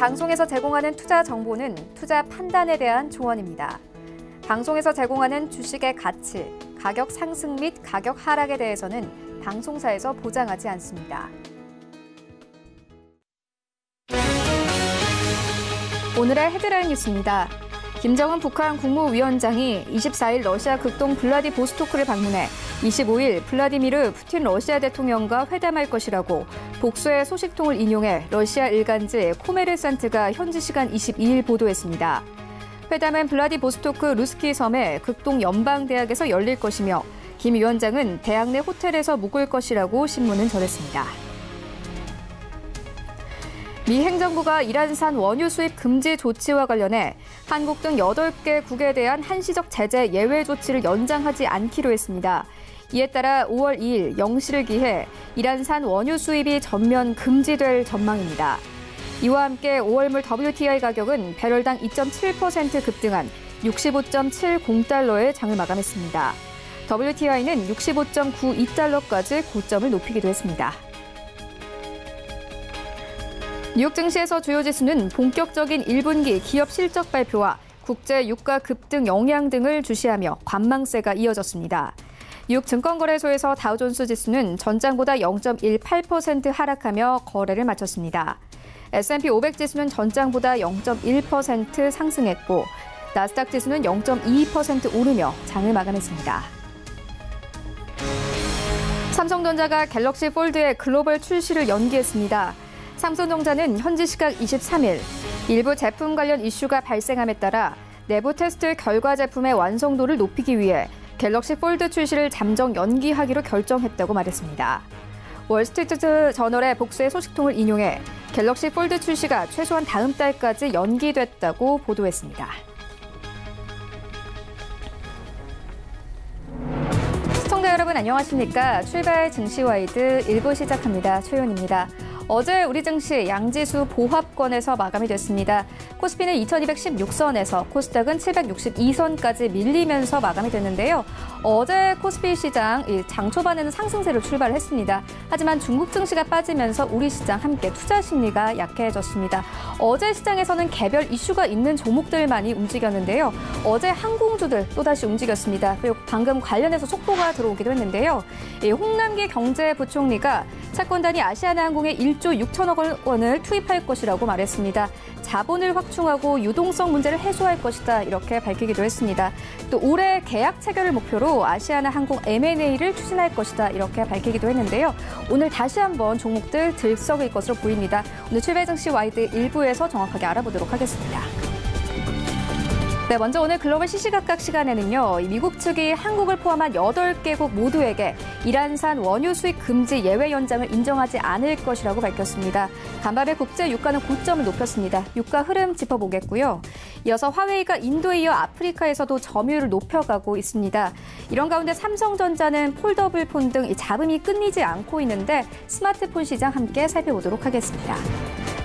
방송에서 제공하는 투자 정보는 투자 판단에 대한 조언입니다. 방송에서 제공하는 주식의 가치, 가격 상승 및 가격 하락에 대해서는 방송사에서 보장하지 않습니다. 오늘의 헤드라인 뉴스입니다. 김정은 북한 국무위원장이 24일 러시아 극동 블라디보스토크를 방문해 25일 블라디미르 푸틴 러시아 대통령과 회담할 것이라고 복수의 소식통을 인용해 러시아 일간지 코메르산트가 현지 시간 22일 보도했습니다. 회담은 블라디보스토크 루스키 섬의 극동 연방대학에서 열릴 것이며 김 위원장은 대학 내 호텔에서 묵을 것이라고 신문은 전했습니다. 미 행정부가 이란산 원유 수입 금지 조치와 관련해 한국 등 8개국에 대한 한시적 제재 예외 조치를 연장하지 않기로 했습니다. 이에 따라 5월 2일 0시를 기해 이란산 원유 수입이 전면 금지될 전망입니다. 이와 함께 5월물 WTI 가격은 배럴당 2.7% 급등한 65.70달러에 장을 마감했습니다. WTI는 65.92달러까지 고점을 높이기도 했습니다. 뉴욕 증시에서 주요 지수는 본격적인 1분기 기업 실적 발표와 국제 유가 급등 영향 등을 주시하며 관망세가 이어졌습니다. 뉴욕 증권거래소에서 다우존스 지수는 전장보다 0.18% 하락하며 거래를 마쳤습니다. S&P 500 지수는 전장보다 0.1% 상승했고 나스닥 지수는 0.22% 오르며 장을 마감했습니다. 삼성전자가 갤럭시 폴드의 글로벌 출시를 연기했습니다. 삼성전자는 현지 시각 23일 일부 제품 관련 이슈가 발생함에 따라 내부 테스트 결과 제품의 완성도를 높이기 위해 갤럭시 폴드 출시를 잠정 연기하기로 결정했다고 말했습니다. 월스트리트 저널의 복수의 소식통을 인용해 갤럭시 폴드 출시가 최소한 다음 달까지 연기됐다고 보도했습니다. 시청자 여러분 안녕하십니까? 출발 증시와이드 1부 시작합니다. 최윤입니다. 어제 우리 증시 양지수 보합권에서 마감이 됐습니다. 코스피는 2216선에서 코스닥은 762선까지 밀리면서 마감이 됐는데요. 어제 코스피 시장 장 초반에는 상승세로 출발했습니다. 하지만 중국 증시가 빠지면서 우리 시장 함께 투자 심리가 약해졌습니다. 어제 시장에서는 개별 이슈가 있는 종목들만이 움직였는데요. 어제 항공주들 또다시 움직였습니다. 그리고 방금 관련해서 속보가 들어오기도 했는데요. 홍남기 경제부총리가 채권단이 아시아나항공에 1조 6천억 원을 투입할 것이라고 말했습니다. 자본을 확충하고 유동성 문제를 해소할 것이다 이렇게 밝히기도 했습니다. 또 올해 계약 체결을 목표로 아시아나항공 M&A를 추진할 것이다 이렇게 밝히기도 했는데요. 오늘 다시 한번 종목들 들썩일 것으로 보입니다. 오늘 출발 증시 와이드 1부에서 정확하게 알아보도록 하겠습니다. 네, 먼저 오늘 글로벌 시시각각 시간에는요. 미국 측이 한국을 포함한 8개국 모두에게 이란산 원유 수입 금지 예외 연장을 인정하지 않을 것이라고 밝혔습니다. 간밤에 국제 유가는 고점을 높였습니다. 유가 흐름 짚어보겠고요. 이어서 화웨이가 인도에 이어 아프리카에서도 점유율을 높여가고 있습니다. 이런 가운데 삼성전자는 폴더블 폰 등 잡음이 끊이지 않고 있는데 스마트폰 시장 함께 살펴보도록 하겠습니다.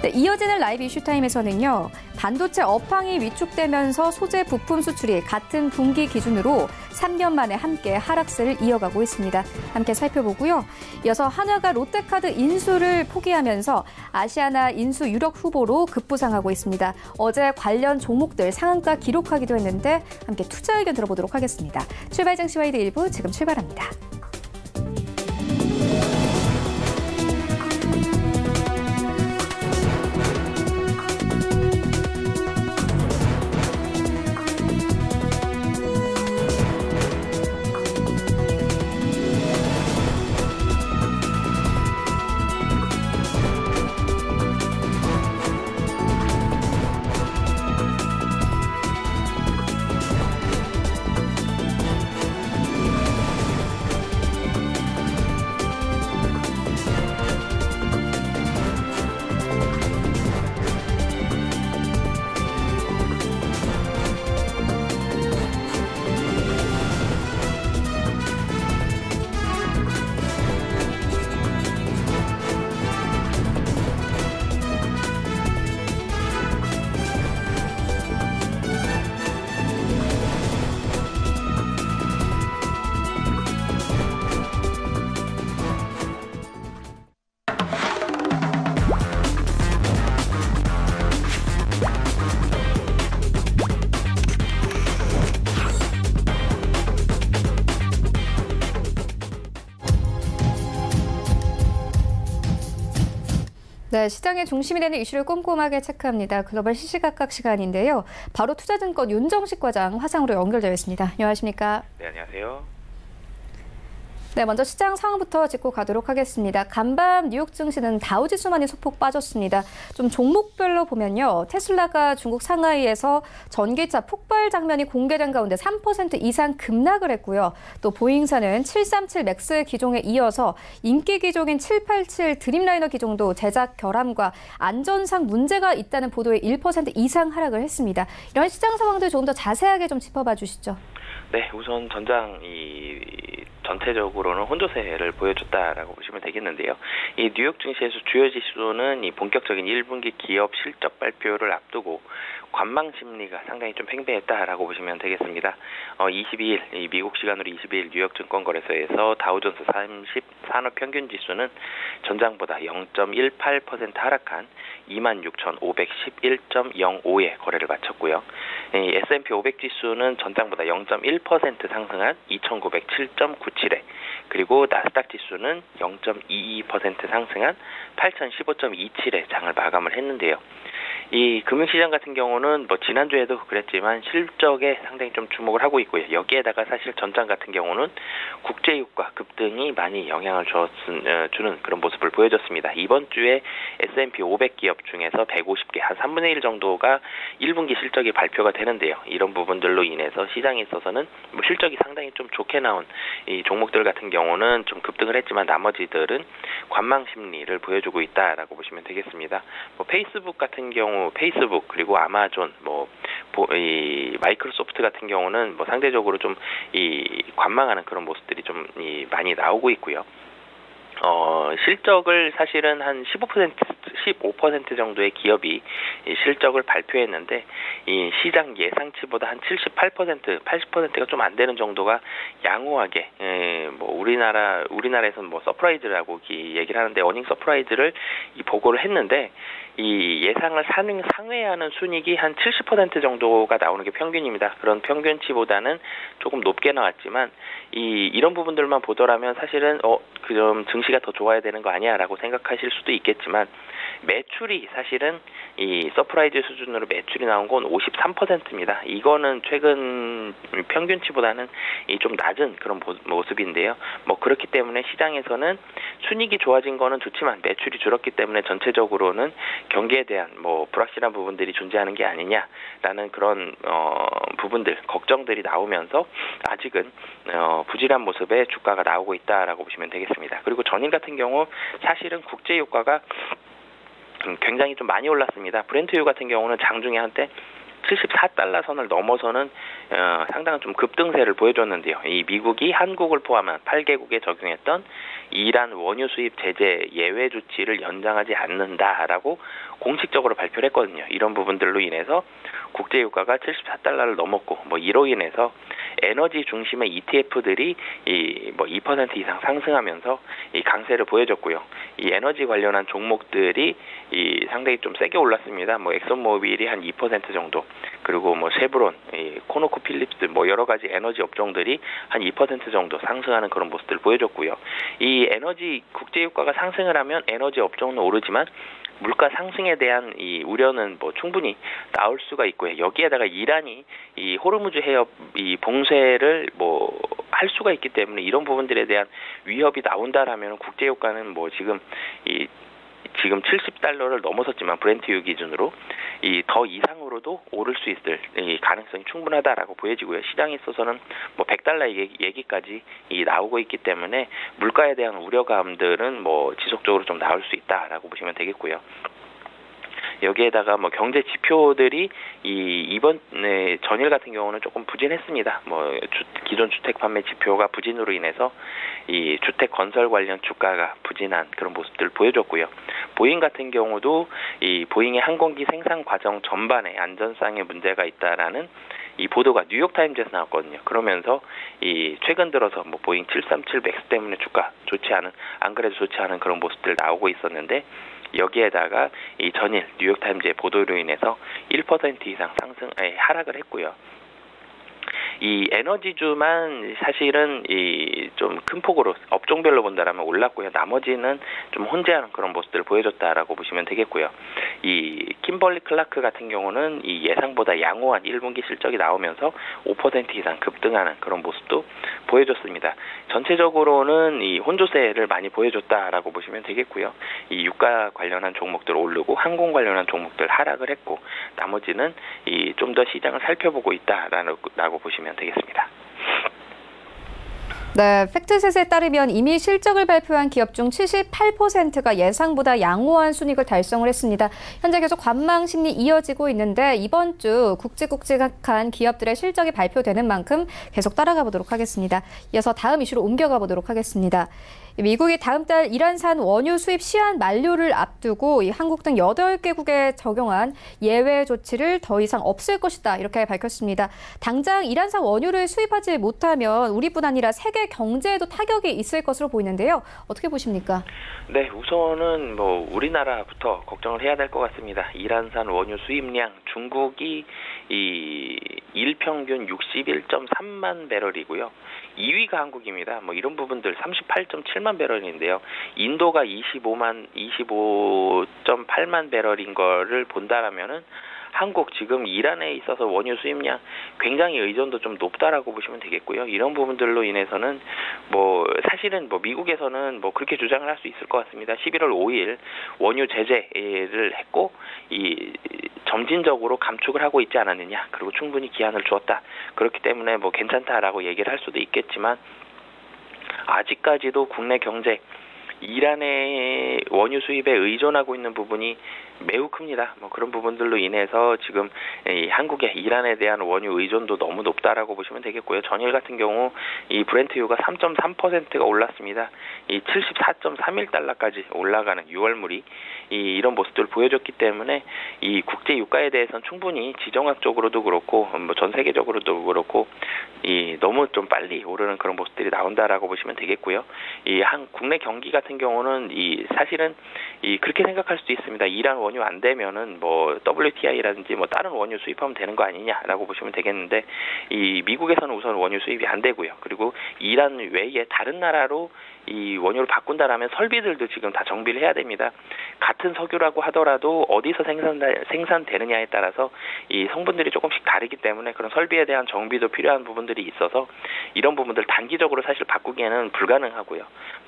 네, 이어지는 라이브 이슈타임에서는요. 반도체 업황이 위축되면서 소재 부품 수출이 같은 분기 기준으로 3년 만에 함께 하락세를 이어가고 있습니다. 함께 살펴보고요. 이어서 한화가 롯데카드 인수를 포기하면서 아시아나 인수 유력 후보로 급부상하고 있습니다. 어제 관련 종목들 상한가 기록하기도 했는데 함께 투자 의견 들어보도록 하겠습니다. 출발 증시 와이드 1부 지금 출발합니다. 네, 시장의 중심이 되는 이슈를 꼼꼼하게 체크합니다. 글로벌 시시각각 시간인데요. 바로 투자증권 윤정식 과장 화상으로 연결되어 있습니다. 안녕하십니까? 네, 안녕하세요. 네, 먼저 시장 상황부터 짚고 가도록 하겠습니다. 간밤 뉴욕 증시는 다우지수만이 소폭 빠졌습니다. 좀 종목별로 보면요. 테슬라가 중국 상하이에서 전기차 폭발 장면이 공개된 가운데 3% 이상 급락을 했고요. 또 보잉사는 737 맥스 기종에 이어서 인기 기종인 787 드림라이너 기종도 제작 결함과 안전상 문제가 있다는 보도에 1% 이상 하락을 했습니다. 이런 시장 상황들 조금 더 자세하게 좀 짚어봐 주시죠. 네, 우선 전체적으로는 혼조세를 보여줬다라고 보시면 되겠는데요. 이 뉴욕 증시에서 주요 지수는 이 본격적인 1분기 기업 실적 발표를 앞두고 관망 심리가 상당히 좀 팽배했다라고 보시면 되겠습니다. 22일, 이 미국 시간으로 22일 뉴욕 증권거래소에서 다우존스 30 산업 평균 지수는 전장보다 0.18% 하락한 26,511.05에 거래를 마쳤고요. 이 S&P 500 지수는 전장보다 0.1% 상승한 2,907.97에, 그리고 나스닥 지수는 0.22% 상승한 8,015.27에 장을 마감을 했는데요. 이 금융시장 같은 경우는 뭐 지난주에도 그랬지만 실적에 상당히 좀 주목을 하고 있고요. 여기에다가 사실 전장 같은 경우는 국제유가 급등이 많이 영향을 주는 그런 모습을 보여줬습니다. 이번 주에 S&P 500 기업 중에서 150개, 한 3분의 1 정도가 1분기 실적이 발표가 되는데요. 이런 부분들로 인해서 시장에 있어서는 뭐 실적이 상당히 좀 좋게 나온 이 종목들 같은 경우는 좀 급등을 했지만 나머지들은 관망 심리를 보여주고 있다라고 보시면 되겠습니다. 뭐 페이스북 같은 경우 페이스북 그리고 아마존 이 마이크로소프트 같은 경우는 뭐 상대적으로 좀 이 관망하는 그런 모습들이 좀 많이 나오고 있고요. 실적을 사실은 한 15% 정도의 기업이 이 실적을 발표했는데 이 시장 예상치보다 한 78%, 80%가 좀 안 되는 정도가 양호하게 뭐 우리나라에서는 뭐 서프라이즈라고 얘기를 하는데 어닝 서프라이즈를 보고를 했는데 이 예상을 상회하는 순이익이 한 70% 정도가 나오는 게 평균입니다. 그런 평균치보다는 조금 높게 나왔지만 이런 부분들만 보더라면 사실은 그럼 증시가 더 좋아야 되는 거 아니야라고 생각하실 수도 있겠지만 매출이 사실은 이 서프라이즈 수준으로 매출이 나온 건 53%입니다. 이거는 최근 평균치보다는 좀 낮은 그런 모습인데요. 뭐 그렇기 때문에 시장에서는 순이익이 좋아진 거는 좋지만 매출이 줄었기 때문에 전체적으로는 경기에 대한 뭐 불확실한 부분들이 존재하는 게 아니냐라는 그런 부분들 걱정들이 나오면서 아직은 부진한 모습의 주가가 나오고 있다라고 보시면 되겠습니다. 그리고 전일 같은 경우 사실은 국제 유가가 굉장히 좀 많이 올랐습니다. 브렌트유 같은 경우는 장중에 한때 74달러 선을 넘어서는 상당한 좀 급등세를 보여줬는데요. 이 미국이 한국을 포함한 8개국에 적용했던 이란 원유 수입 제재 예외 조치를 연장하지 않는다라고 공식적으로 발표를 했거든요. 이런 부분들로 인해서 국제 유가가 74달러를 넘었고 뭐 이로 인해서 에너지 중심의 ETF들이 뭐 2% 이상 상승하면서 이 강세를 보여줬고요. 이 에너지 관련한 종목들이 상당히 좀 세게 올랐습니다. 뭐 엑슨모빌이 한 2% 정도, 그리고 뭐 쉐브론, 코노코 필립스 뭐 여러 가지 에너지 업종들이 한 2% 정도 상승하는 그런 모습들을 보여줬고요. 이 에너지 국제 유가가 상승을 하면 에너지 업종은 오르지만 물가 상승에 대한 이 우려는 뭐 충분히 나올 수가 있고요. 여기에다가 이란이 이 호르무즈 해협 이 봉쇄를 뭐 할 수가 있기 때문에 이런 부분들에 대한 위협이 나온다라면 국제 유가는 뭐 지금 70달러를 넘어섰지만 브렌트유 기준으로 더 이상으로도 오를 수 있을 가능성이 충분하다라고 보여지고요. 시장에 있어서는 뭐 100달러 얘기까지 나오고 있기 때문에 물가에 대한 우려감들은 뭐 지속적으로 좀 나올 수 있다라고 보시면 되겠고요. 여기에다가 뭐 경제 지표들이 이번 전일 같은 경우는 조금 부진했습니다. 뭐 기존 주택 판매 지표가 부진으로 인해서 이 주택 건설 관련 주가가 부진한 그런 모습들을 보여줬고요. 보잉 같은 경우도 이 보잉의 항공기 생산 과정 전반에 안전상의 문제가 있다라는 이 보도가 뉴욕타임즈에서 나왔거든요. 그러면서 최근 들어서 뭐 보잉 737 맥스 때문에 주가 안 그래도 좋지 않은 그런 모습들 나오고 있었는데 여기에다가 이 전일 뉴욕타임즈의 보도로 인해서 1% 이상 하락을 했고요. 이 에너지주만 사실은 이 좀 큰 폭으로 업종별로 본다라면 올랐고요. 나머지는 좀 혼재하는 그런 모습들을 보여줬다라고 보시면 되겠고요. 이 킴벌리 클라크 같은 경우는 이 예상보다 양호한 1분기 실적이 나오면서 5% 이상 급등하는 그런 모습도 보여줬습니다. 전체적으로는 이 혼조세를 많이 보여줬다라고 보시면 되겠고요. 이 유가 관련한 종목들 오르고 항공 관련한 종목들 하락을 했고 나머지는 이 좀 더 시장을 살펴보고 있다라고 보시면 되겠습니다. 네, 팩트셋에 따르면 이미 실적을 발표한 기업 중 78%가 예상보다 양호한 순이익을 달성을 했습니다. 현재 계속 관망 심리 이어지고 있는데 이번 주 굵직굵직한 기업들의 실적이 발표되는 만큼 계속 따라가 보도록 하겠습니다. 이어서 다음 이슈로 옮겨가 보도록 하겠습니다. 미국이 다음 달 이란산 원유 수입 시한 만료를 앞두고 한국 등 8개국에 적용한 예외 조치를 더 이상 없앨 것이다 이렇게 밝혔습니다. 당장 이란산 원유를 수입하지 못하면 우리뿐 아니라 세계 경제에도 타격이 있을 것으로 보이는데요. 어떻게 보십니까? 네, 우선은 우리나라부터 걱정을 해야 될 것 같습니다. 이란산 원유 수입량 중국이 이 일평균 61.3만 배럴이고요. 2위가 한국입니다. 이런 부분들 38.7만 배럴인데요. 인도가 25.8만 배럴인 거를 본다라면은 한국 지금 이란에 있어서 원유 수입량 굉장히 의존도 좀 높다라고 보시면 되겠고요. 이런 부분들로 인해서는 사실은 미국에서는 그렇게 주장을 할 수 있을 것 같습니다. 11월 5일 원유 제재를 했고 이 점진적으로 감축을 하고 있지 않았느냐. 그리고 충분히 기한을 주었다. 그렇기 때문에 괜찮다라고 얘기를 할 수도 있겠지만 아직까지도 국내 경제 이란의 원유 수입에 의존하고 있는 부분이 매우 큽니다. 그런 부분들로 인해서 지금 이 한국의 이란에 대한 원유 의존도 너무 높다라고 보시면 되겠고요. 전일 같은 경우 이 브렌트유가 3.3%가 올랐습니다. 이 74.31달러까지 올라가는 6월물이 이런 모습들을 보여줬기 때문에 이 국제 유가에 대해서는 충분히 지정학적으로도 그렇고 전 세계적으로도 그렇고 너무 좀 빨리 오르는 그런 모습들이 나온다라고 보시면 되겠고요. 국내 경기 같은 경우는 사실은 그렇게 생각할 수도 있습니다. 이란 원유 안 되면은 WTI라든지 다른 원유 수입하면 되는 거 아니냐라고 보시면 되겠는데 미국에서는 우선 원유 수입이 안 되고요. 그리고 이란 외에 다른 나라로 이 원유를 바꾼다라면 설비들도 지금 다 정비를 해야 됩니다. 같은 석유라고 하더라도 어디서 생산되느냐에 따라서 이 성분들이 조금씩 다르기 때문에 그런 설비에 대한 정비도 필요한 부분들이 있어서 이런 부분들 단기적으로 사실 바꾸기에는 불가능하고요.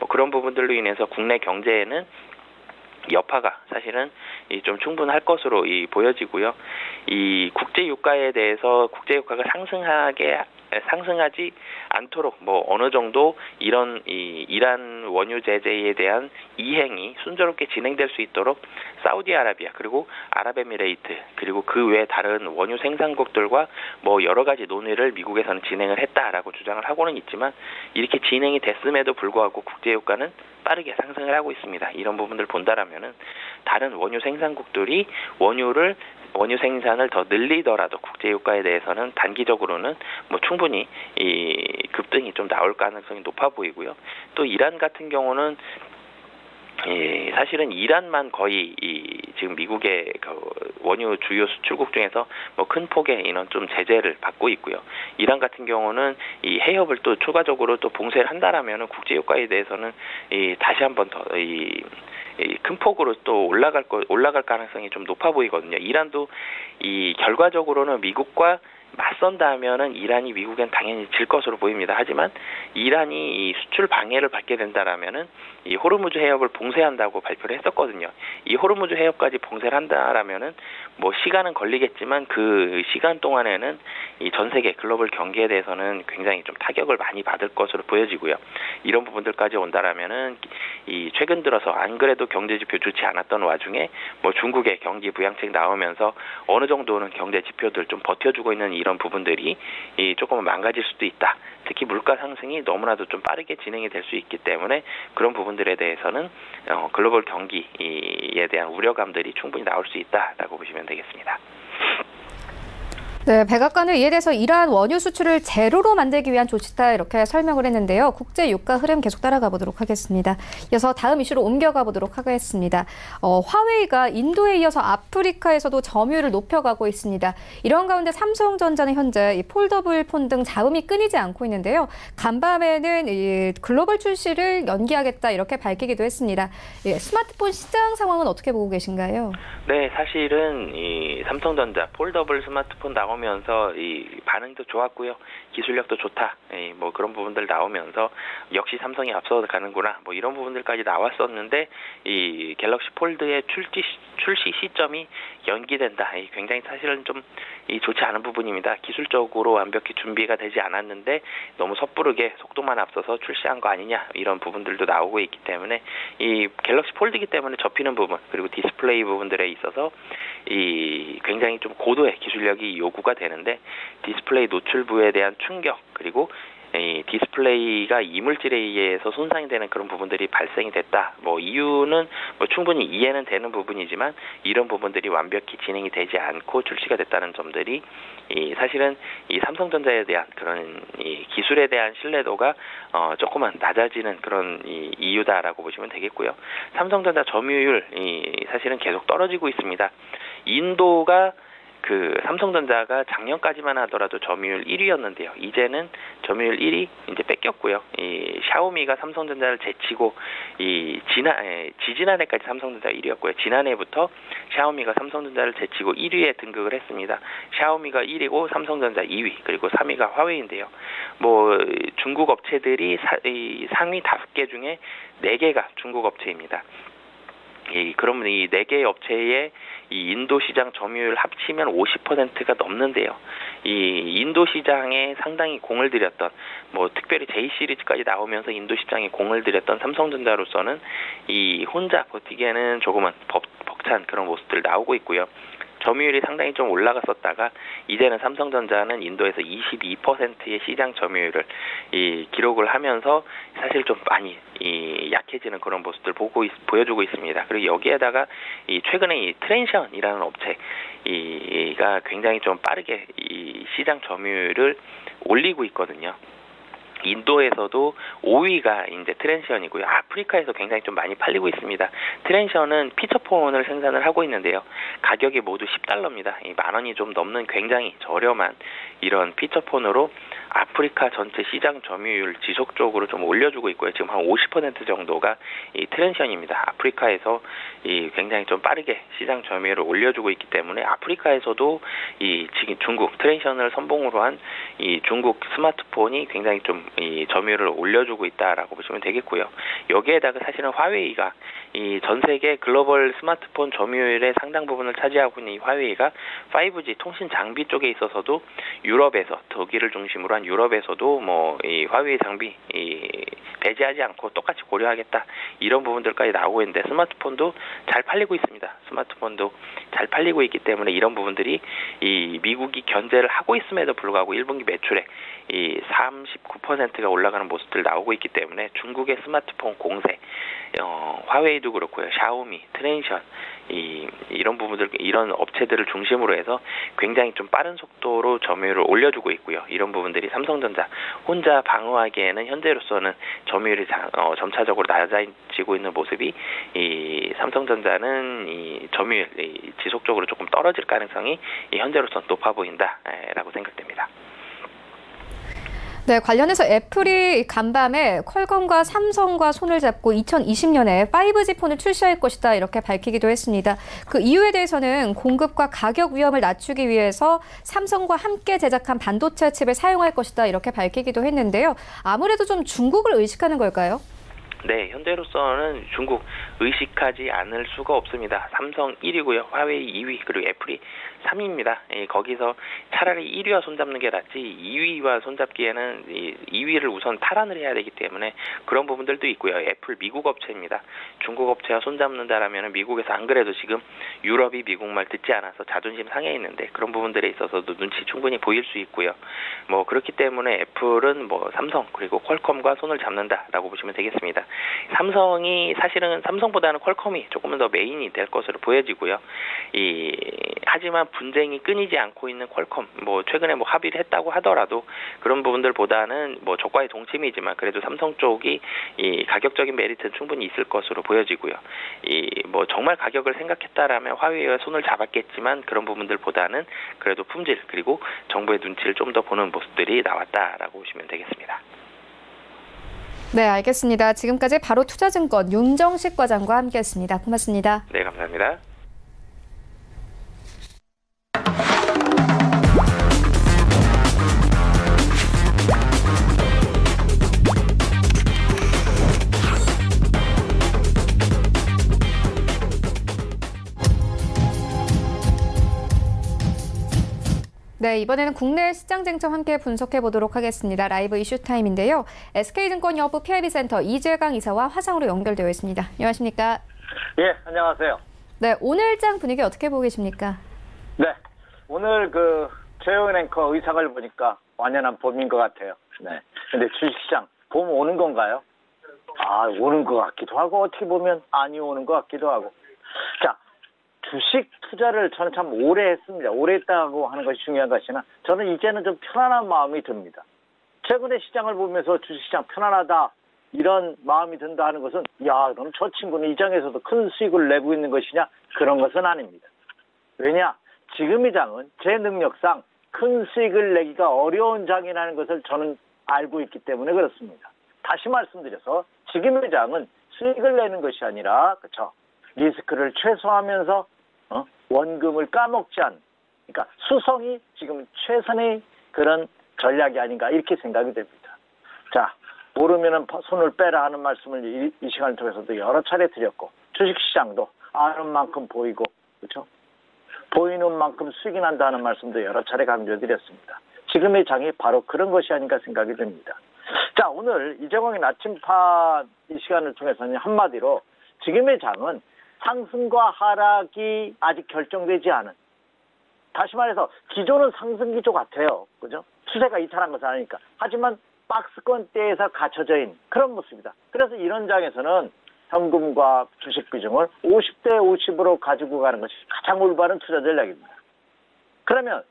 그런 부분들로 인해서 국내 경제에는 여파가 사실은 좀 충분할 것으로 보여지고요. 이 국제 유가에 대해서 국제 유가가 상승하지 않도록 어느 정도 이런 이란 원유 제재에 대한 이행이 순조롭게 진행될 수 있도록 사우디아라비아 그리고 아랍에미레이트 그리고 그 외 다른 원유 생산국들과 여러 가지 논의를 미국에서는 진행을 했다라고 주장을 하고는 있지만 이렇게 진행이 됐음에도 불구하고 국제 유가는 빠르게 상승을 하고 있습니다. 이런 부분들을 본다라면은 다른 원유 생산국들이 원유 생산을 더 늘리더라도 국제 유가에 대해서는 단기적으로는 충분히 이 급등이 좀 나올 가능성이 높아 보이고요. 또 이란 같은 경우는 사실은 이란만 거의 지금 미국의 원유 주요 수출국 중에서 큰 폭의 이런 좀 제재를 받고 있고요. 이란 같은 경우는 이 해협을 또 추가적으로 또 봉쇄를 한다라면은 국제 유가에 대해서는 다시 한번 더 큰 폭으로 또 올라갈 가능성이 좀 높아 보이거든요. 이란도 결과적으로는 미국과 맞선다면은 이란이 미국엔 당연히 질 것으로 보입니다. 하지만 이란이 수출 방해를 받게 된다라면은 이 호르무즈 해협을 봉쇄한다고 발표를 했었거든요. 이 호르무즈 해협까지 봉쇄를 한다라면은 시간은 걸리겠지만 그 시간 동안에는 이 전 세계 글로벌 경기에 대해서는 굉장히 좀 타격을 많이 받을 것으로 보여지고요. 이런 부분들까지 온다라면은 최근 들어서 안 그래도 경제 지표 좋지 않았던 와중에 중국의 경기 부양책 나오면서 어느 정도는 경제 지표들 좀 버텨주고 있는 이런 부분들이 조금 망가질 수도 있다. 특히 물가 상승이 너무나도 좀 빠르게 진행이 될 수 있기 때문에 그런 부분들에 대해서는 글로벌 경기에 대한 우려감들이 충분히 나올 수 있다라고 보시면 되겠습니다. 네, 백악관은 이에 대해서 이러한 원유 수출을 제로로 만들기 위한 조치다 이렇게 설명을 했는데요. 국제 유가 흐름 계속 따라가 보도록 하겠습니다. 이어서 다음 이슈로 옮겨가 보도록 하겠습니다. 화웨이가 인도에 이어서 아프리카에서도 점유율을 높여가고 있습니다. 이런 가운데 삼성전자는 현재 이 폴더블 폰 등 자금이 끊이지 않고 있는데요. 간밤에는 이 글로벌 출시를 연기하겠다 이렇게 밝히기도 했습니다. 예, 스마트폰 시장 상황은 어떻게 보고 계신가요? 네, 사실은 이 삼성전자 폴더블 스마트폰 나오면서 이 반응도 좋았고요. 기술력도 좋다. 뭐 그런 부분들 나오면서 역시 삼성이 앞서 가는구나. 뭐 이런 부분들까지 나왔었는데 이 갤럭시 폴드의 출시 시점이 연기된다. 굉장히 사실은 좀 좋지 않은 부분입니다. 기술적으로 완벽히 준비가 되지 않았는데 너무 섣부르게 속도만 앞서서 출시한 거 아니냐 이런 부분들도 나오고 있기 때문에 이 갤럭시 폴드이기 때문에 접히는 부분 그리고 디스플레이 부분들에 있어서 이 굉장히 좀 고도의 기술력이 요구가 되는데 디스플레이 노출부에 대한 충격 그리고 이 디스플레이가 이물질에 의해서 손상이 되는 그런 부분들이 발생이 됐다. 뭐 이유는 뭐 충분히 이해는 되는 부분이지만 이런 부분들이 완벽히 진행이 되지 않고 출시가 됐다는 점들이 사실은 이 삼성전자에 대한 그런 이 기술에 대한 신뢰도가 조금은 낮아지는 그런 이유다라고 보시면 되겠고요. 삼성전자 점유율 사실은 계속 떨어지고 있습니다. 인도가 삼성전자가 작년까지만 하더라도 점유율 1위였는데요. 이제는 점유율 1위 이제 뺏겼고요. 이 샤오미가 삼성전자를 제치고 지지난해까지 삼성전자가 1위였고요. 지난해부터 샤오미가 삼성전자를 제치고 1위에 등극을 했습니다. 샤오미가 1위고 삼성전자 2위 그리고 3위가 화웨이인데요. 뭐 중국 업체들이 상위 5개 중에 4개가 중국 업체입니다. 그러면 이 4개의 업체의 이 인도 시장 점유율 합치면 50%가 넘는데요. 이 인도 시장에 상당히 공을 들였던 뭐 특별히 J 시리즈까지 나오면서 인도 시장에 공을 들였던 삼성전자로서는 이 혼자 버티기에는 조금은 벅찬 그런 모습들 나오고 있고요. 점유율이 상당히 좀 올라갔었다가 이제는 삼성전자는 인도에서 22%의 시장 점유율을 기록을 하면서 사실 좀 많이 약해지는 그런 모습들 보여주고 있습니다. 그리고 여기에다가 최근에 이 트랜션이라는 업체가 굉장히 좀 빠르게 시장 점유율을 올리고 있거든요. 인도에서도 5위가 이제 트랜션이고요. 아프리카에서 굉장히 좀 많이 팔리고 있습니다. 트랜션은 피처폰을 생산을 하고 있는데요. 가격이 모두 $10입니다. 10,000원이 좀 넘는 굉장히 저렴한 이런 피처폰으로 아프리카 전체 시장 점유율 지속적으로 좀 올려주고 있고요. 지금 한 50% 정도가 이 트랜션입니다. 아프리카에서 굉장히 좀 빠르게 시장 점유율을 올려주고 있기 때문에 아프리카에서도 지금 중국 트랜션을 선봉으로 한 중국 스마트폰이 굉장히 좀 점유율을 올려주고 있다라고 보시면 되겠고요. 여기에다가 사실은 화웨이가 전 세계 글로벌 스마트폰 점유율의 상당 부분을 차지하고 있는 이 화웨이가 5G 통신 장비 쪽에 있어서도 유럽에서 독일을 중심으로 한 유럽에서도 뭐 이 화웨이 장비 배제하지 않고 똑같이 고려하겠다 이런 부분들까지 나오고 있는데 스마트폰도 잘 팔리고 있습니다. 스마트폰도 잘 팔리고 있기 때문에 이런 부분들이 미국이 견제를 하고 있음에도 불구하고 1분기 매출에 39%가 올라가는 모습들 나오고 있기 때문에 중국의 스마트폰 공세, 화웨이도 그렇고요, 샤오미, 트랜션 이런 부분들 이런 업체들을 중심으로 해서 굉장히 좀 빠른 속도로 점유율을 올려주고 있고요. 이런 부분들이 삼성전자 혼자 방어하기에는 현재로서는 점유율이 점차적으로 낮아지고 있는 모습이 삼성전자는 점유율 지속적으로 조금 떨어질 가능성이 현재로서는 높아 보인다라고 생각됩니다. 네, 관련해서 애플이 간밤에 퀄컴과 삼성과 손을 잡고 2020년에 5G 폰을 출시할 것이다 이렇게 밝히기도 했습니다. 그 이유에 대해서는 공급과 가격 위험을 낮추기 위해서 삼성과 함께 제작한 반도체 칩을 사용할 것이다 이렇게 밝히기도 했는데요. 아무래도 좀 중국을 의식하는 걸까요? 네, 현재로서는 중국 의식하지 않을 수가 없습니다. 삼성 1위고요. 화웨이 2위, 그리고 애플이 3위입니다. 거기서 차라리 1위와 손잡는 게 낫지 2위와 손잡기에는 2위를 우선 탈환을 해야 되기 때문에 그런 부분들도 있고요. 애플 미국 업체입니다. 중국 업체와 손잡는다라면 미국에서 안 그래도 지금 유럽이 미국 말 듣지 않아서 자존심 상해 있는데 그런 부분들에 있어서도 눈치 충분히 보일 수 있고요. 뭐 그렇기 때문에 애플은 뭐 삼성 그리고 퀄컴과 손을 잡는다라고 보시면 되겠습니다. 삼성이 사실은 삼성보다는 퀄컴이 조금은 더 메인이 될 것으로 보여지고요. 하지만 분쟁이 끊이지 않고 있는 퀄컴, 최근에 합의를 했다고 하더라도 그런 부분들보다는 저과의 동침이지만 그래도 삼성 쪽이 이 가격적인 메리트는 충분히 있을 것으로 보여지고요. 정말 가격을 생각했다라면 화웨이와 손을 잡았겠지만 그런 부분들보다는 그래도 품질 그리고 정부의 눈치를 좀 더 보는 모습들이 나왔다라고 보시면 되겠습니다. 네, 알겠습니다. 지금까지 바로 투자증권 윤정식 과장과 함께했습니다. 고맙습니다. 네, 감사합니다. 네, 이번에는 국내 시장 쟁점 함께 분석해 보도록 하겠습니다. 라이브 이슈 타임인데요. SK증권 여부 PIB센터 이재강 이사와 화상으로 연결되어 있습니다. 안녕하십니까? 예, 안녕하세요. 네, 오늘장 분위기 어떻게 보고 계십니까? 네, 오늘 최영은 앵커 의상을 보니까 완연한 봄인 것 같아요. 네. 근데 주식시장 봄 오는 건가요? 오는 것 같기도 하고 어떻게 보면 아니 오는 것 같기도 하고. 자, 주식 투자를 저는 참 오래 했습니다. 오래 했다고 하는 것이 중요한 것이나 저는 이제는 좀 편안한 마음이 듭니다. 최근에 시장을 보면서 주식시장 편안하다 이런 마음이 든다 하는 것은 그럼 저 친구는 이 장에서도 큰 수익을 내고 있는 것이냐 그런 것은 아닙니다. 왜냐? 지금 이 장은 제 능력상 큰 수익을 내기가 어려운 장이라는 것을 저는 알고 있기 때문에 그렇습니다. 다시 말씀드려서 지금 이 장은 수익을 내는 것이 아니라 그렇죠? 리스크를 최소화하면서 원금을 까먹지 않는, 그러니까 수성이 지금 최선의 그런 전략이 아닌가 이렇게 생각이 됩니다. 자, 모르면은 손을 빼라 하는 말씀을 이 시간을 통해서도 여러 차례 드렸고, 주식시장도 아는 만큼 보이고, 그렇죠? 보이는 만큼 수익이 난다는 말씀도 여러 차례 강조드렸습니다. 지금의 장이 바로 그런 것이 아닌가 생각이 듭니다. 자, 오늘 이재광의 나침판 이 시간을 통해서는 한마디로 지금의 장은 상승과 하락이 아직 결정되지 않은, 다시 말해서 기조는 상승 기조 같아요. 그죠? 추세가 이탈한 것은 아니니까. 하지만 박스권대에서 갖춰져 있는 그런 모습이다. 그래서 이런 장에서는 현금과 주식 비중을 50대 50으로 가지고 가는 것이 가장 올바른 투자 전략입니다. 그러면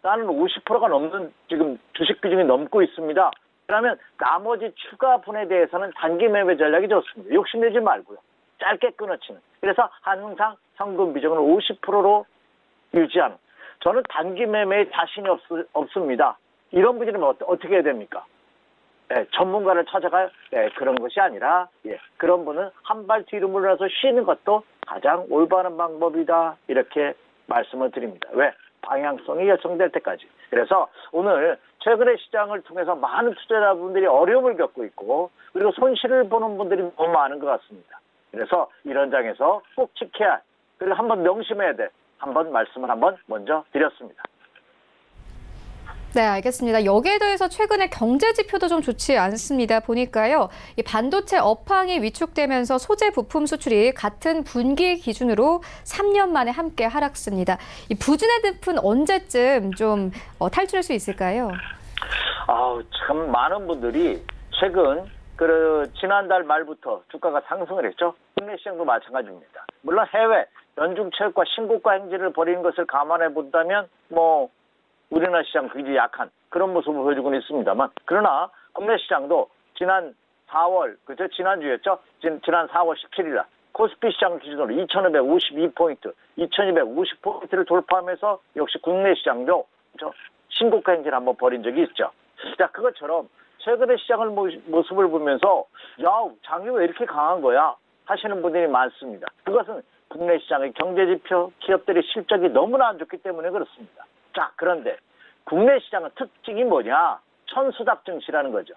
나는 50%가 넘는 지금 주식 비중이 넘고 있습니다. 그러면 나머지 추가 분에 대해서는 단기 매매 전략이 좋습니다. 욕심내지 말고요. 짧게 끊어치는. 그래서 항상 현금 비중을 50%로 유지하는. 저는 단기 매매에 자신이 없습니다. 이런 분들은 어떻게 해야 됩니까? 네, 전문가를 찾아가요? 네, 그런 것이 아니라 그런 분은 한 발 뒤로 물러나서 쉬는 것도 가장 올바른 방법이다. 이렇게 말씀을 드립니다. 왜? 방향성이 결정될 때까지. 그래서 오늘 최근의 시장을 통해서 많은 투자자분들이 어려움을 겪고 있고 그리고 손실을 보는 분들이 너무 많은 것 같습니다. 그래서 이런 장에서 꼭 지켜야 할, 그리고 한번 명심해야 돼. 한번 말씀을 먼저 드렸습니다. 네, 알겠습니다. 여기에 대해서 최근에 경제 지표도 좀 좋지 않습니다. 보니까요, 이 반도체 업황이 위축되면서 소재 부품 수출이 같은 분기 기준으로 3년 만에 함께 하락습니다. 이 부진의 늪은 언제쯤 좀 탈출할 수 있을까요? 참 많은 분들이 최근 지난달 말부터 주가가 상승을 했죠. 국내 시장도 마찬가지입니다. 물론 해외 연중체육과 신고가 행진을 벌이는 것을 감안해 본다면 우리나라 시장 굉장히 약한 그런 모습을 보여주고 있습니다만, 그러나 국내 시장도 지난 4월, 그죠? 지난주였죠? 지난 4월 17일 날 코스피 시장 기준으로 2252포인트, 2250포인트를 돌파하면서 역시 국내 시장도 그죠? 신고가 행진을 한번 벌인 적이 있죠. 자, 그것처럼 최근의 시장을 모습을 보면서 장이 왜 이렇게 강한 거야? 하시는 분들이 많습니다. 그것은 국내 시장의 경제지표, 기업들의 실적이 너무나 안 좋기 때문에 그렇습니다. 자, 그런데 국내 시장은 특징이 뭐냐? 천수답 증시라는 거죠.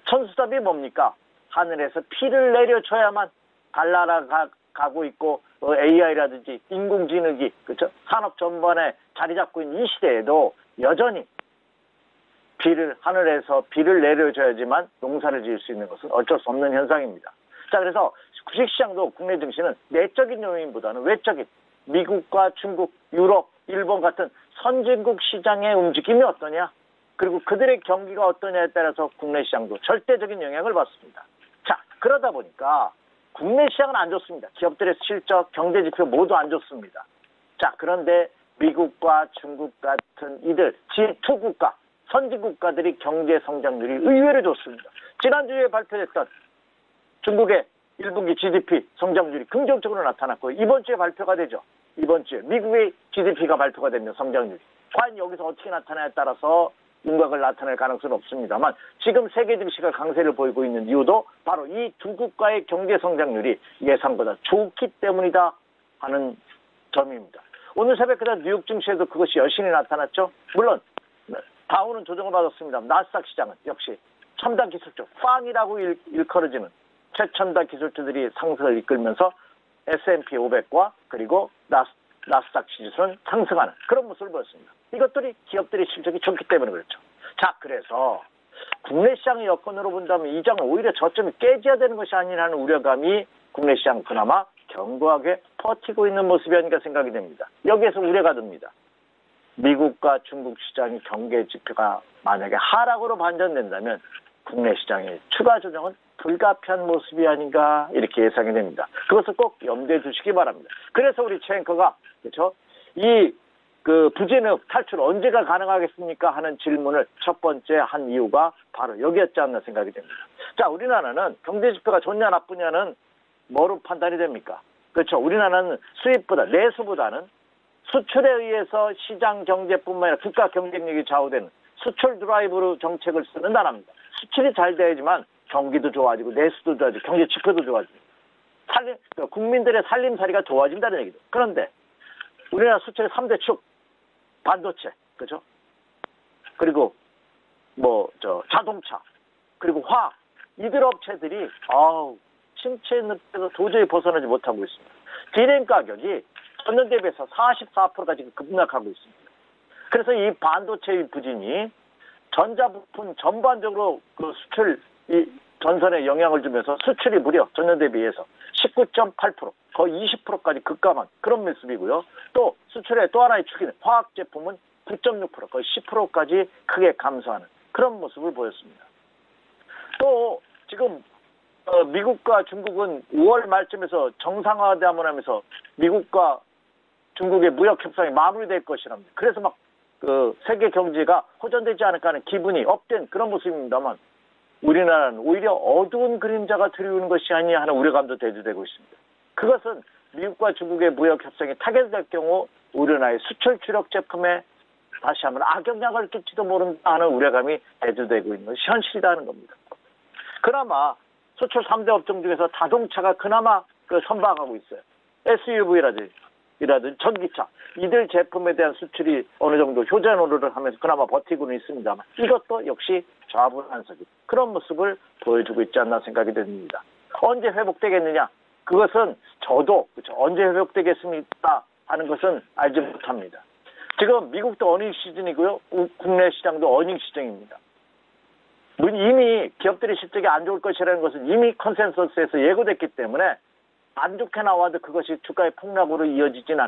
천수답이 뭡니까? 하늘에서 피를 내려줘야만 달나라 가고 있고 AI라든지 인공지능이 그렇죠? 산업 전반에 자리 잡고 있는 이 시대에도 여전히 하늘에서 비를 내려줘야지만 농사를 지을 수 있는 것은 어쩔 수 없는 현상입니다. 자, 그래서 주식시장도 국내 증시는 내적인 요인보다는 외적인 미국과 중국, 유럽, 일본 같은 선진국 시장의 움직임이 어떠냐, 그리고 그들의 경기가 어떠냐에 따라서 국내 시장도 절대적인 영향을 받습니다. 자, 그러다 보니까 국내 시장은 안 좋습니다. 기업들의 실적, 경제 지표 모두 안 좋습니다. 자, 그런데 미국과 중국 같은 이들 G2 국가, 선진 국가들이 경제 성장률이 의외로 좋습니다. 지난주에 발표됐던 중국의 1분기 GDP 성장률이 긍정적으로 나타났고 이번 주에 발표가 되죠. 이번 주에 미국의 GDP가 발표가 되면 성장률이 과연 여기서 어떻게 나타나에 따라서 윤곽을 나타낼 가능성은 없습니다만 지금 세계 증시가 강세를 보이고 있는 이유도 바로 이 두 국가의 경제 성장률이 예상보다 좋기 때문이다 하는 점입니다. 오늘 새벽 그다 뉴욕 증시에도 그것이 여신이 나타났죠. 물론 다우는 조정을 받았습니다. 나스닥 시장은 역시 첨단 기술주, 팡이라고 일컬어지는 최첨단 기술주들이 상승을 이끌면서 S&P 500과 그리고 나스닥 지수는 상승하는 그런 모습을 보였습니다. 이것들이 기업들의 실적이 좋기 때문에 그렇죠. 자, 그래서 국내 시장의 여건으로 본다면 이 장은 오히려 저점이 깨져야 되는 것이 아니라는 우려감이 국내 시장 그나마 견고하게 버티고 있는 모습이 아닌가 생각이 됩니다. 여기에서 우려가 듭니다. 미국과 중국 시장의 경계 지표가 만약에 하락으로 반전된다면 국내 시장의 추가 조정은 불가피한 모습이 아닌가 이렇게 예상이 됩니다. 그것을 꼭 염두에 두시기 바랍니다. 그래서 우리 최 앵커가 그렇죠? 이 부진의 탈출 언제가 가능하겠습니까? 하는 질문을 첫 번째 한 이유가 바로 여기였지 않나 생각이 됩니다. 자, 우리나라는 경제 지표가 좋냐 나쁘냐는 뭐로 판단이 됩니까? 그렇죠. 우리나라는 수입보다 내수보다는 수출에 의해서 시장 경제뿐만 아니라 국가 경쟁력이 좌우되는 수출 드라이브로 정책을 쓰는 나라입니다. 수출이 잘 돼야지만 경기도 좋아지고 내수도 좋아지고 경제 지표도 좋아지고 국민들의 살림살이가 좋아진다는 얘기죠. 그런데 우리나라 수출의 3대 축 반도체, 그죠? 그리고 자동차, 그리고 화학 이들 업체들이 침체의 늪에서 도저히 벗어나지 못하고 있습니다. 디램 가격이 전년 대비해서 44%가 지금 급락하고 있습니다. 그래서 이 반도체의 부진이 전자부품 전반적으로 그 수출 전선에 영향을 주면서 수출이 무려 전년 대비해서 19.8% 거의 20%까지 급감한 그런 모습이고요. 또 수출의 또 하나의 축인 화학 제품은 9.6% 거의 10%까지 크게 감소하는 그런 모습을 보였습니다. 또 지금 미국과 중국은 5월 말쯤에서 정상화담을 하면서 미국과 중국의 무역 협상이 마무리될 것이랍니다. 그래서 막 세계 경제가 호전되지 않을까 하는 기분이 업된 그런 모습입니다만 우리나라는 오히려 어두운 그림자가 드리우는 것이 아니냐 하는 우려감도 대두되고 있습니다. 그것은 미국과 중국의 무역 협상이 타결될 경우 우리나라의 수출 주력 제품에 다시 한번 악영향을 끼치도 모른다 하는 우려감이 대두되고 있는 것이 현실이라는 겁니다. 그나마 수출 3대 업종 중에서 자동차가 그나마 선방하고 있어요. SUV라든지 전기차 이들 제품에 대한 수출이 어느 정도 효자노릇을 하면서 그나마 버티고는 있습니다만 이것도 역시 좌불안석이 그런 모습을 보여주고 있지 않나 생각이 됩니다. 언제 회복되겠느냐? 그것은 저도 언제 회복되겠습니까? 하는 것은 알지 못합니다. 지금 미국도 어닝 시즌이고요. 국내 시장도 어닝 시즌입니다. 이미 기업들의 실적이 안 좋을 것이라는 것은 이미 컨센서스에서 예고됐기 때문에 안 좋게 나와도 그것이 주가의 폭락으로 이어지진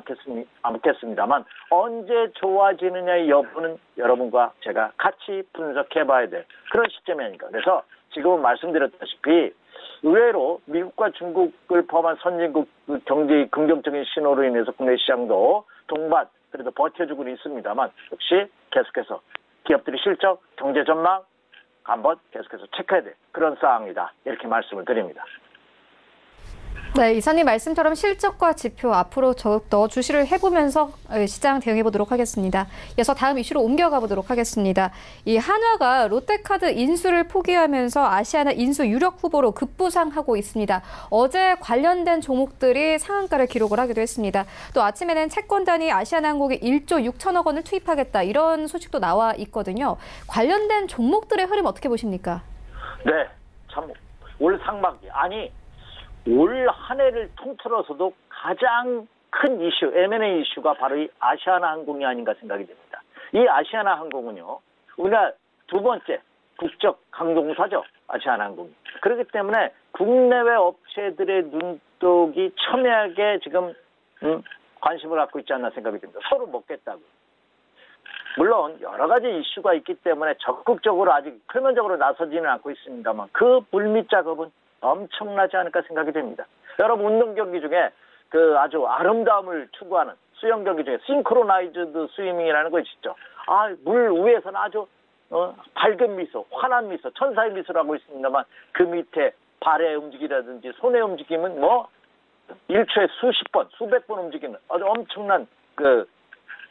않겠습니다만 언제 좋아지느냐의 여부는 여러분과 제가 같이 분석해 봐야 될 그런 시점이 아닌가. 그래서 지금은 말씀드렸다시피 의외로 미국과 중국을 포함한 선진국 경제의 긍정적인 신호로 인해서 국내 시장도 동반 그래도 버텨주고 있습니다만 역시 계속해서 기업들의 실적, 경제 전망 한번 계속해서 체크해야 될 그런 상황이다. 이렇게 말씀을 드립니다. 네, 이사님 말씀처럼 실적과 지표 앞으로 더욱더 주시를 해보면서 시장 대응해 보도록 하겠습니다. 이어서 다음 이슈로 옮겨가 보도록 하겠습니다. 이 한화가 롯데카드 인수를 포기하면서 아시아나 인수 유력 후보로 급부상하고 있습니다. 어제 관련된 종목들이 상한가를 기록을 하기도 했습니다. 또 아침에는 채권단이 아시아나항공에 1조 6천억 원을 투입하겠다 이런 소식도 나와 있거든요. 관련된 종목들의 흐름 어떻게 보십니까? 네, 참 올 상반기 올 한 해를 통틀어서도 가장 큰 이슈, M&A 이슈가 바로 이 아시아나항공이 아닌가 생각이 됩니다. 이 아시아나항공은요, 우리가 두 번째 국적 항공사죠, 아시아나항공이. 그렇기 때문에 국내외 업체들의 눈독이 첨예하게 지금 관심을 갖고 있지 않나 생각이 듭니다. 서로 먹겠다고. 물론 여러 가지 이슈가 있기 때문에 적극적으로 아직 표면적으로 나서지는 않고 있습니다만 그 물밑 작업은 엄청나지 않을까 생각이 됩니다. 여러분 운동 경기 중에 그 아주 아름다움을 추구하는 수영 경기 중에 싱크로나이즈드 스위밍이라는 거 있죠. 물 위에서는 아주 밝은 미소, 환한 미소, 천사의 미소라고 있습니다만 그 밑에 발의 움직임이라든지 손의 움직임은 뭐 1초에 수십 번, 수백 번 움직이는 아주 엄청난 그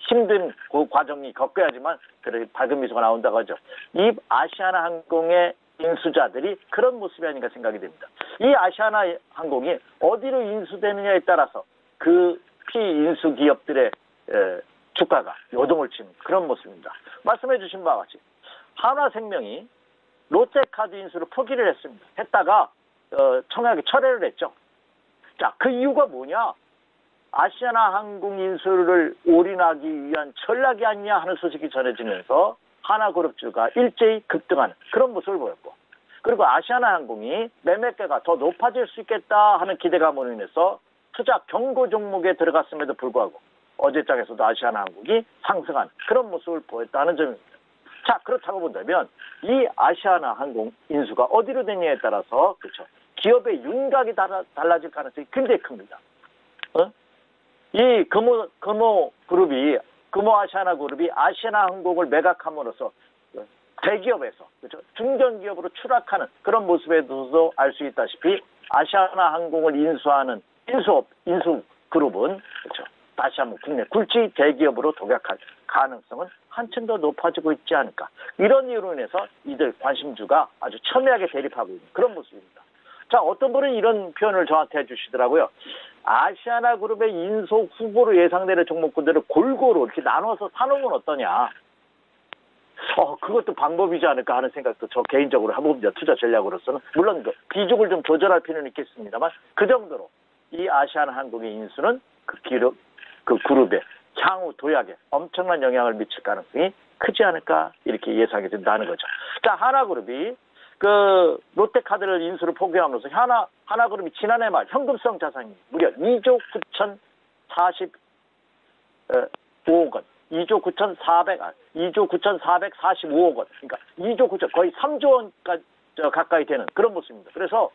힘든 그 과정이 겪어야지만 그래 밝은 미소가 나온다고 하죠. 이 아시아나 항공의 인수자들이 그런 모습이 아닌가 생각이 됩니다. 이 아시아나 항공이 어디로 인수되느냐에 따라서 그 피인수 기업들의 주가가 요동을 치는 그런 모습입니다. 말씀해 주신 바와 같이 한화생명이 롯데카드 인수를 포기를 했습니다. 했다가 청약에 철회를 했죠. 자, 그 이유가 뭐냐? 아시아나 항공 인수를 올인하기 위한 전략이 아니냐 하는 소식이 전해지면서 하나그룹주가 일제히 급등하는 그런 모습을 보였고, 그리고 아시아나 항공이 매매가가 더 높아질 수 있겠다 하는 기대감으로 인해서 투자 경고 종목에 들어갔음에도 불구하고 어제장에서도 아시아나 항공이 상승한 그런 모습을 보였다는 점입니다. 자, 그렇다고 본다면 이 아시아나 항공 인수가 어디로 되느냐에 따라서 그렇죠. 기업의 윤곽이 달라질 가능성이 굉장히 큽니다. 이 금호 아시아나 그룹이 아시아나 항공을 매각함으로써 대기업에서 그렇죠. 중견기업으로 추락하는 그런 모습에도 알 수 있다시피 아시아나 항공을 인수하는 인수 그룹은 그렇죠. 다시 한번 국내 굴지 대기업으로 도약할 가능성은 한층 더 높아지고 있지 않을까. 이런 이유로 인해서 이들 관심주가 아주 첨예하게 대립하고 있는 그런 모습입니다. 자, 어떤 분은 이런 표현을 저한테 해주시더라고요. 아시아나 그룹의 인수 후보로 예상되는 종목군들을 골고루 이렇게 나눠서 사놓으면 어떠냐. 그것도 방법이지 않을까 하는 생각도 저 개인적으로 해봅니다. 투자 전략으로서는. 물론 비중을 좀 조절할 필요는 있겠습니다만 그 정도로 이 아시아나 항공의 인수는 그 그룹의 향후 도약에 엄청난 영향을 미칠 가능성이 크지 않을까 이렇게 예상이 된다는 거죠. 자, 하나그룹이 그 롯데카드를 인수를 포기함으로써 하나그룹이 지난해 말 현금성 자산이 무려 2조 9,045억 원, 2조 9,445억 원, 그러니까 2조 9천 거의 3조 원까지 가까이 되는 그런 모습입니다. 그래서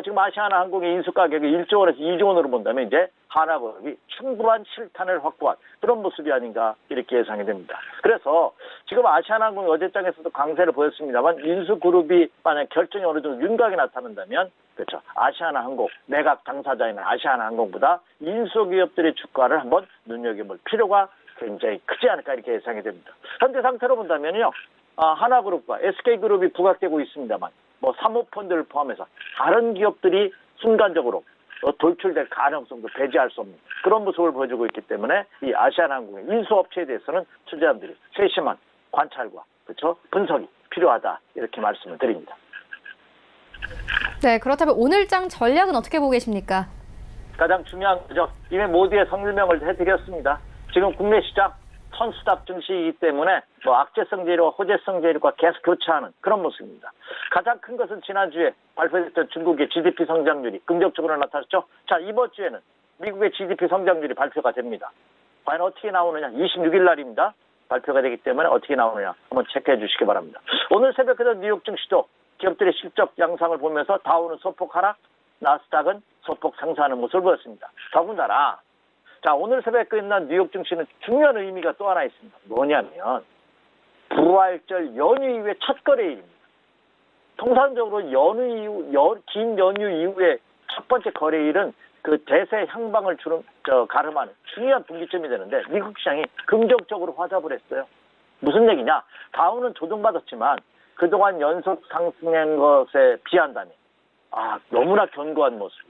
지금 아시아나 항공의 인수 가격이 1조 원에서 2조 원으로 본다면 이제 하나그룹이 충분한 실탄을 확보한 그런 모습이 아닌가 이렇게 예상이 됩니다. 그래서 지금 아시아나 항공이 어제장에서도 강세를 보였습니다만 인수그룹이 만약 결정이 어느 정도 윤곽이 나타난다면 그렇죠. 아시아나 항공 매각 당사자인 아시아나 항공보다 인수기업들의 주가를 한번 눈여겨볼 필요가 굉장히 크지 않을까 이렇게 예상이 됩니다. 현재 상태로 본다면요. 하나그룹과 SK그룹이 부각되고 있습니다만 뭐 사모펀드를 포함해서 다른 기업들이 순간적으로 돌출될 가능성도 배제할 수 없는 그런 모습을 보여주고 있기 때문에 이 아시아나항공의 인수업체에 대해서는 투자자들이 세심한 관찰과 그렇죠? 분석이 필요하다 이렇게 말씀을 드립니다. 네, 그렇다면 오늘장 전략은 어떻게 보고 계십니까? 가장 중요한 거죠. 이미 모두의 성명을 해드렸습니다. 지금 국내 시장 선수답 증시이기 때문에 악재성 재료와 호재성 재료가 계속 교차하는 그런 모습입니다. 가장 큰 것은 지난주에 발표됐던 중국의 GDP 성장률이 긍정적으로 나타났죠. 자, 이번 주에는 미국의 GDP 성장률이 발표가 됩니다. 과연 어떻게 나오느냐? 26일 날입니다. 발표가 되기 때문에 어떻게 나오느냐 한번 체크해 주시기 바랍니다. 오늘 새벽에도 뉴욕 증시도 기업들의 실적 양상을 보면서 다우는 소폭 하락, 나스닥은 소폭 상승하는 모습을 보였습니다. 더군다나 자, 오늘 새벽에 끝난 뉴욕 증시는 중요한 의미가 또 하나 있습니다. 뭐냐면 부활절 연휴 이후에 첫 거래일입니다. 통상적으로 긴 연휴 이후에 첫 번째 거래일은 그 대세 향방을 가름하는 중요한 분기점이 되는데 미국 시장이 긍정적으로 화답을 했어요. 무슨 얘기냐? 다우는 조정받았지만 그동안 연속 상승한 것에 비한다면 너무나 견고한 모습.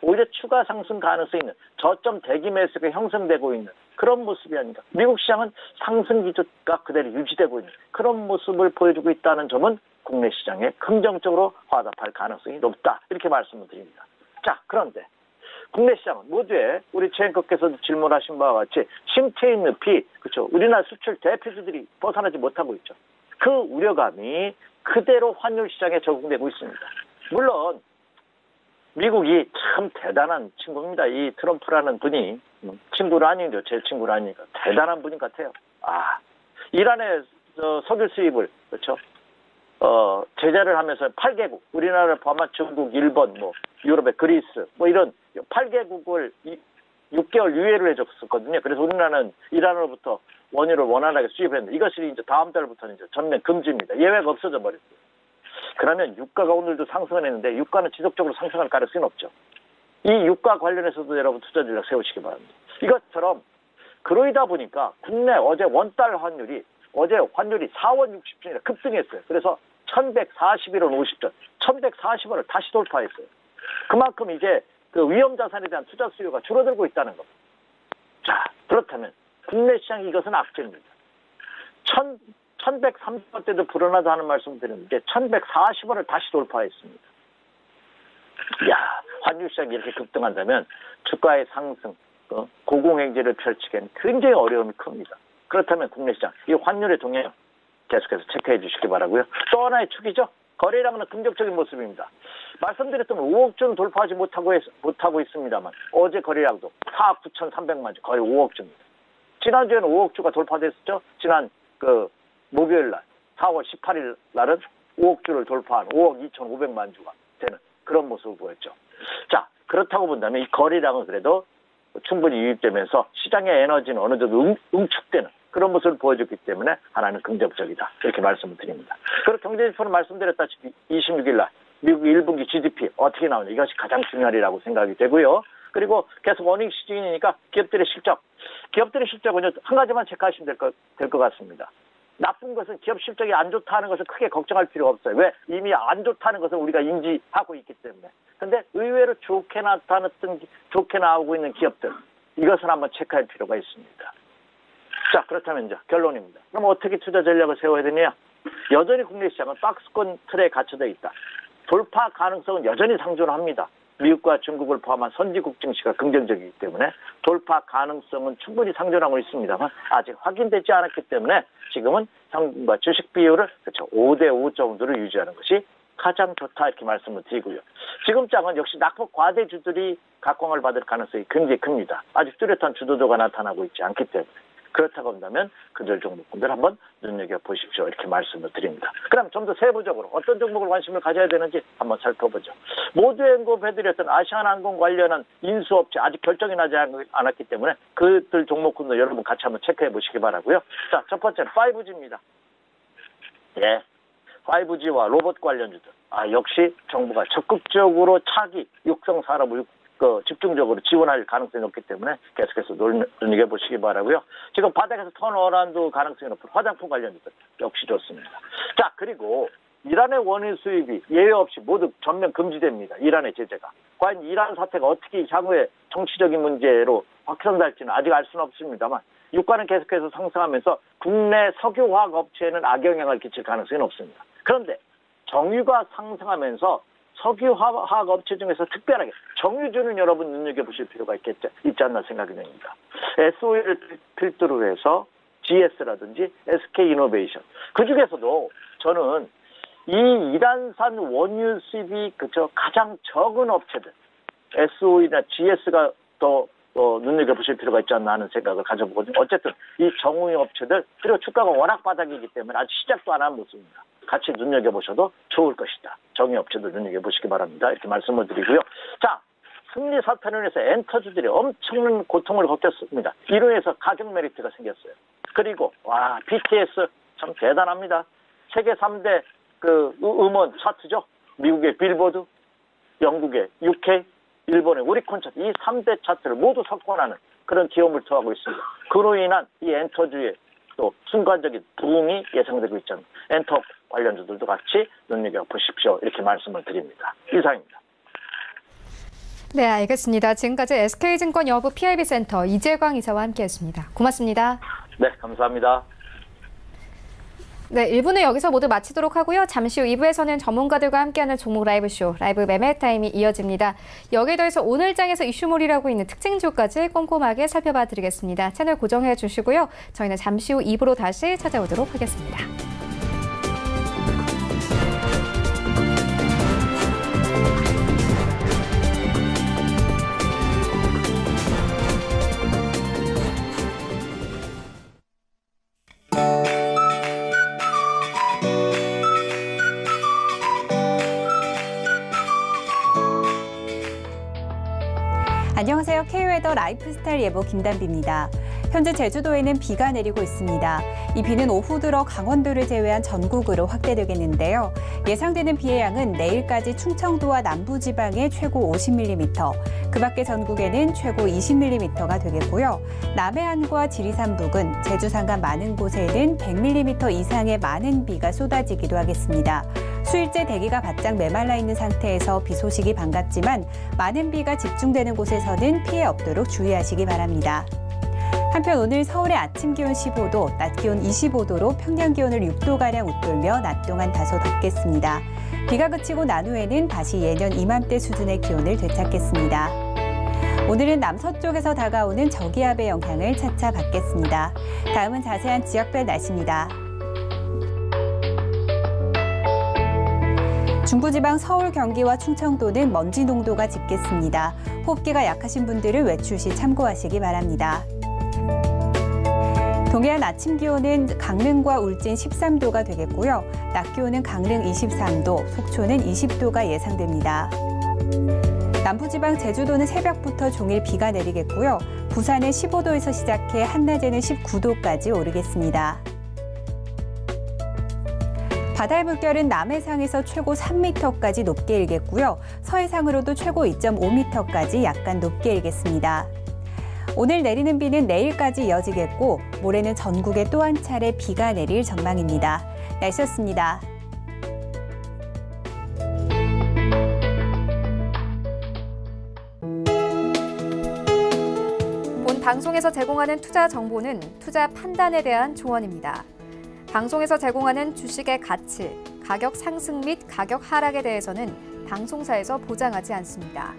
오히려 추가 상승 가능성이 있는 저점 대기 매수가 형성되고 있는 그런 모습이 아닌가. 미국 시장은 상승 기조가 그대로 유지되고 있는 그런 모습을 보여주고 있다는 점은 국내 시장에 긍정적으로 화답할 가능성이 높다. 이렇게 말씀을 드립니다. 자, 그런데 국내 시장은 모두에 우리 최앵커께서도 질문하신 바와 같이 침체의 늪이 그렇죠. 우리나라 수출 대표주들이 벗어나지 못하고 있죠. 그 우려감이 그대로 환율 시장에 적용되고 있습니다. 물론 미국이 참 대단한 친구입니다. 이 트럼프라는 분이 친구는 아니죠. 제 친구는 아니니까 대단한 분인 것 같아요. 이란의 석유 수입을 그렇죠. 제재를 하면서 8개국, 우리나라를 포함한 중국, 일본, 뭐 유럽의 그리스, 뭐 이런 8개국을 6개월 유예를 해줬었거든요. 그래서 우리나라는 이란으로부터 원유를 원활하게 수입했는데 이것이 이제 다음 달부터는 이제 전면 금지입니다. 예외가 없어져 버렸어요. 그러면 유가가 오늘도 상승을 했는데 유가는 지속적으로 상승할 가능성은 없죠. 이 유가 관련해서도 여러분 투자 전략 세우시기 바랍니다. 이것처럼 그러다 보니까 국내 어제 원달 환율이 4원 60전이라 급등했어요. 그래서 1141원 50전, 1140원을 다시 돌파했어요. 그만큼 이제 그 위험 자산에 대한 투자 수요가 줄어들고 있다는 겁니다. 자, 그렇다면 국내 시장 이것은 악재입니다. 1130원대도 불어나다 하는 말씀 드렸는데 1140원을 다시 돌파했습니다. 야, 환율 시장이 이렇게 급등한다면 주가의 상승, 고공행진을 펼치기에는 굉장히 어려움이 큽니다. 그렇다면 국내 시장, 이 환율의 동향 계속해서 체크해 주시기 바라고요. 또 하나의 축이죠. 거래량은 긍정적인 모습입니다. 말씀드렸던 5억 주는 돌파하지 못하고 있습니다만 어제 거래량도 4억 9,300만 주, 거의 5억 주입니다. 지난주에는 5억 주가 돌파됐었죠. 지난 목요일 날 4월 18일 날은 5억 주를 돌파한 5억 2,500만 주가 되는 그런 모습을 보였죠. 자, 그렇다고 본다면 이 거래량은 그래도 충분히 유입되면서 시장의 에너지는 어느 정도 응축되는 그런 모습을 보여줬기 때문에 하나는 긍정적이다. 이렇게 말씀을 드립니다. 그리고 경제지표는 말씀드렸다시피 26일 날 미국 1분기 GDP 어떻게 나오냐 이것이 가장 중요하리라고 생각이 되고요. 그리고 계속 어닝 시즌이니까 기업들의 실적은 한 가지만 체크하시면 될 것 같습니다. 나쁜 것은 기업 실적이 안 좋다는 것을 크게 걱정할 필요가 없어요. 왜? 이미 안 좋다는 것을 우리가 인지하고 있기 때문에. 근데 의외로 좋게 나오고 있는 기업들, 이것을 한번 체크할 필요가 있습니다. 자, 그렇다면 이제 결론입니다. 그럼 어떻게 투자 전략을 세워야 되냐? 여전히 국내 시장은 박스권 틀에 갇혀져 있다. 돌파 가능성은 여전히 상존합니다. 미국과 중국을 포함한 선진국 증시가 긍정적이기 때문에 돌파 가능성은 충분히 상존하고 있습니다만 아직 확인되지 않았기 때문에 지금은 현금과 주식 비율을 5대5 정도를 유지하는 것이 가장 좋다 이렇게 말씀을 드리고요. 지금 장은 역시 낙폭 과대주들이 각광을 받을 가능성이 굉장히 큽니다. 아직 뚜렷한 주도도가 나타나고 있지 않기 때문에. 그렇다고 한다면 그들 종목군들 한번 눈여겨보십시오. 이렇게 말씀을 드립니다. 그럼 좀 더 세부적으로 어떤 종목을 관심을 가져야 되는지 한번 살펴보죠. 모두 언급해드렸던 아시아나항공 관련한 인수업체 아직 결정이 나지 않았기 때문에 그들 종목군들 여러분 같이 한번 체크해 보시기 바라고요. 자, 첫 번째는 5G입니다. 예, 5G와 로봇 관련주들. 역시 정부가 적극적으로 차기 육성 산업을 집중적으로 지원할 가능성이 높기 때문에 계속해서 눈여겨보시기 바라고요. 지금 바닥에서 턴어라운드 가능성이 높은 화장품 관련주들 역시 좋습니다. 자, 그리고 이란의 원유 수입이 예외 없이 모두 전면 금지됩니다. 이란의 제재가. 과연 이란 사태가 어떻게 향후에 정치적인 문제로 확산될지는 아직 알 수는 없습니다만 유가는 계속해서 상승하면서 국내 석유화학 업체에는 악영향을 끼칠 가능성이 높습니다. 그런데 정유가 상승하면서 석유화학 업체 중에서 특별하게 정유주는 여러분 눈여겨보실 필요가 있지 않나 생각이 됩니다. SOE를 필두로 해서 GS라든지 SK이노베이션. 그중에서도 저는 이 이란산 원유 수입이 가장 적은 업체들 SOE나 GS가 더 눈여겨보실 필요가 있지 않나 하는 생각을 가져보거든요. 어쨌든 이 정유 업체들 그리고 주가가 워낙 바닥이기 때문에 아직 시작도 안 한 모습입니다. 같이 눈여겨보셔도 좋을 것이다. 정유업체들 눈여겨보시기 바랍니다. 이렇게 말씀을 드리고요. 자, 승리 사태로 인해서 엔터주들이 엄청난 고통을 겪었습니다. 이로 인해서 가격 메리트가 생겼어요. 그리고 BTS 참 대단합니다. 세계 3대 음원 차트죠. 미국의 빌보드, 영국의 UK, 일본의 오리콘 차트, 이 3대 차트를 모두 석권하는 그런 기염을 토하고 있습니다. 그로 인한 이 엔터주의 또 순간적인 부흥이 예상되고 있잖아요. 엔터 관련주들도 같이 눈여겨보십시오. 이렇게 말씀을 드립니다. 이상입니다. 네, 알겠습니다. 지금까지 SK증권 여부 PIB센터 이재광 이사와 함께했습니다. 고맙습니다. 네, 감사합니다. 네, 1부는 여기서 모두 마치도록 하고요. 잠시 후 2부에서는 전문가들과 함께하는 종목 라이브쇼, 라이브 매매 타임이 이어집니다. 여기에 더해서 오늘 장에서 이슈몰이라고 있는 특징주까지 꼼꼼하게 살펴봐 드리겠습니다. 채널 고정해 주시고요. 저희는 잠시 후 2부로 다시 찾아오도록 하겠습니다. 안녕하세요. K웨더 라이프스타일 예보 김단비입니다. 현재 제주도에는 비가 내리고 있습니다. 이 비는 오후 들어 강원도를 제외한 전국으로 확대되겠는데요. 예상되는 비의 양은 내일까지 충청도와 남부지방에 최고 50mm, 그 밖에 전국에는 최고 20mm가 되겠고요. 남해안과 지리산 부근, 제주 산간 많은 곳에는 100mm 이상의 많은 비가 쏟아지기도 하겠습니다. 수일째 대기가 바짝 메말라 있는 상태에서 비 소식이 반갑지만 많은 비가 집중되는 곳에서는 피해 없도록 주의하시기 바랍니다. 한편 오늘 서울의 아침 기온 15도, 낮 기온 25도로 평년 기온을 6도가량 웃돌며 낮 동안 다소 덥겠습니다. 비가 그치고 난 후에는 다시 예년 이맘때 수준의 기온을 되찾겠습니다. 오늘은 남서쪽에서 다가오는 저기압의 영향을 차차 받겠습니다. 다음은 자세한 지역별 날씨입니다. 중부지방 서울, 경기와 충청도는 먼지 농도가 짙겠습니다. 호흡기가 약하신 분들은 외출 시 참고하시기 바랍니다. 동해안 아침 기온은 강릉과 울진 13도가 되겠고요. 낮 기온은 강릉 23도, 속초는 20도가 예상됩니다. 남부지방 제주도는 새벽부터 종일 비가 내리겠고요. 부산은 15도에서 시작해 한낮에는 19도까지 오르겠습니다. 바다의 물결은 남해상에서 최고 3m까지 높게 일겠고요. 서해상으로도 최고 2.5m까지 약간 높게 일겠습니다. 오늘 내리는 비는 내일까지 이어지겠고 모레는 전국에 또 한 차례 비가 내릴 전망입니다. 날씨였습니다. 본 방송에서 제공하는 투자 정보는 투자 판단에 대한 조언입니다. 방송에서 제공하는 주식의 가치, 가격 상승 및 가격 하락에 대해서는 방송사에서 보장하지 않습니다.